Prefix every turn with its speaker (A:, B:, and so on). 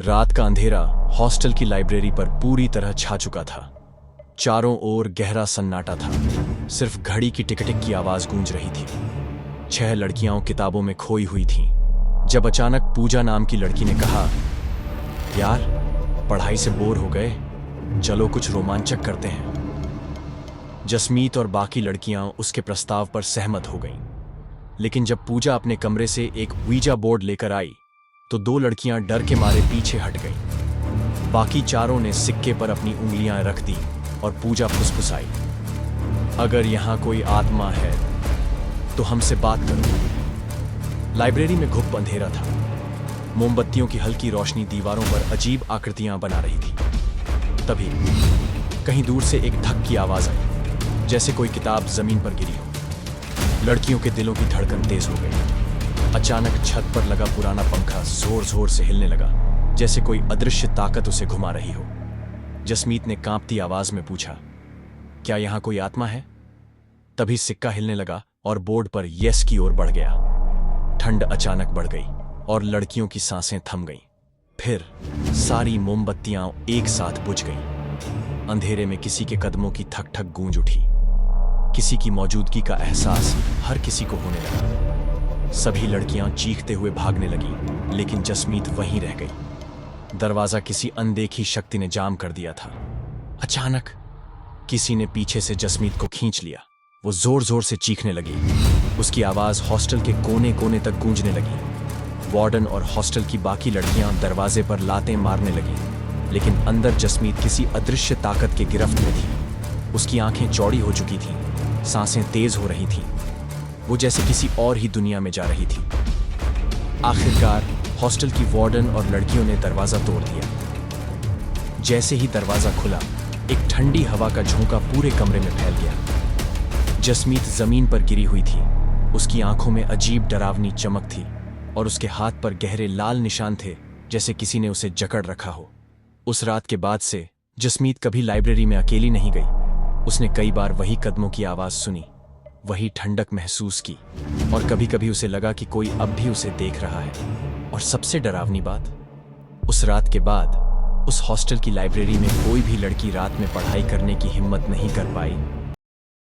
A: रात का अंधेरा हॉस्टल की लाइब्रेरी पर पूरी तरह छा चुका था। चारों ओर गहरा सन्नाटा था। सिर्फ घड़ी की टिक-टिक की आवाज गूंज रही थी। 6 लड़कियां किताबों में खोई हुई थीं। जब अचानक पूजा नाम की लड़की ने कहा, यार, पढ़ाई से बोर हो गए, चलो कुछ रोमांचक करते हैं। जसमीत और बाकी लड़कियां उसके प्रस्ताव पर सहमत हो गईं। लेकिन जब पूजा अपने कमरे से एक वीजा बोर्ड लेकर आई तो 2 लड़कियां डर के मारे पीछे हट गईं। बाकी चारों ने सिक्के पर अपनी उंगलियां रख दी और पूजा फुसफुसाई, अगर यहां कोई आत्मा है तो हमसे बात करो। लाइब्रेरी में घुप अंधेरा था। मोमबत्तियों की हल्की रोशनी दीवारों पर अजीब आकृतियां बना रही थी। तभी कहीं दूर से एक धक की आवाज आई, जैसे कोई किताब जमीन पर गिरी हो। लड़कियों के दिलों की धड़कन तेज हो गई। अचानक छत पर लगा पुराना पंखा जोर जोर से हिलने लगा, जैसे कोई अदृश्य ताकत उसे घुमा रही हो। जसमीत ने कांपती आवाज में पूछा, क्या यहां कोई आत्मा है? तभी सिक्का हिलने लगा और बोर्ड पर यस की ओर बढ़ गया। ठंड अचानक बढ़ गई और लड़कियों की सांसें थम गईं। फिर सारी मोमबत्तियां एक साथ बुझ गईं। अंधेरे में किसी के कदमों की ठक ठक गूंज उठी। किसी की मौजूदगी का एहसास हर किसी को होने लगा। सभी लड़कियां चीखते हुए भागने लगीं, लेकिन जसमीत वहीं रह गई। दरवाजा किसी अनदेखी शक्ति ने जाम कर दिया था। अचानक किसी ने पीछे से जसमीत को खींच लिया। वो जोर जोर से चीखने लगी। उसकी आवाज हॉस्टल के कोने कोने तक गूंजने लगी। वार्डन और हॉस्टल की बाकी लड़कियां दरवाजे पर लातें मारने लगीं, लेकिन अंदर जसमीत किसी अदृश्य ताकत के गिरफ्त में थी। उसकी आंखें चौड़ी हो चुकी थीं, सांसें तेज हो रही थीं। वो जैसे किसी और ही दुनिया में जा रही थी। आखिरकार हॉस्टल की वार्डन और लड़कियों ने दरवाजा तोड़ दिया। जैसे ही दरवाजा खुला, एक ठंडी हवा का झोंका पूरे कमरे में फैल गया। जसमीत जमीन पर गिरी हुई थी। उसकी आंखों में अजीब डरावनी चमक थी और उसके हाथ पर गहरे लाल निशान थे, जैसे किसी ने उसे जकड़ रखा हो। उस रात के बाद से जसमीत कभी लाइब्रेरी में अकेली नहीं गई। उसने कई बार वही कदमों की आवाज सुनी, वही ठंडक महसूस की, और कभी कभी उसे लगा कि कोई अब भी उसे देख रहा है। और सबसे डरावनी बात, उस रात के बाद उस हॉस्टल की लाइब्रेरी में कोई भी लड़की रात में पढ़ाई करने की हिम्मत नहीं कर पाई।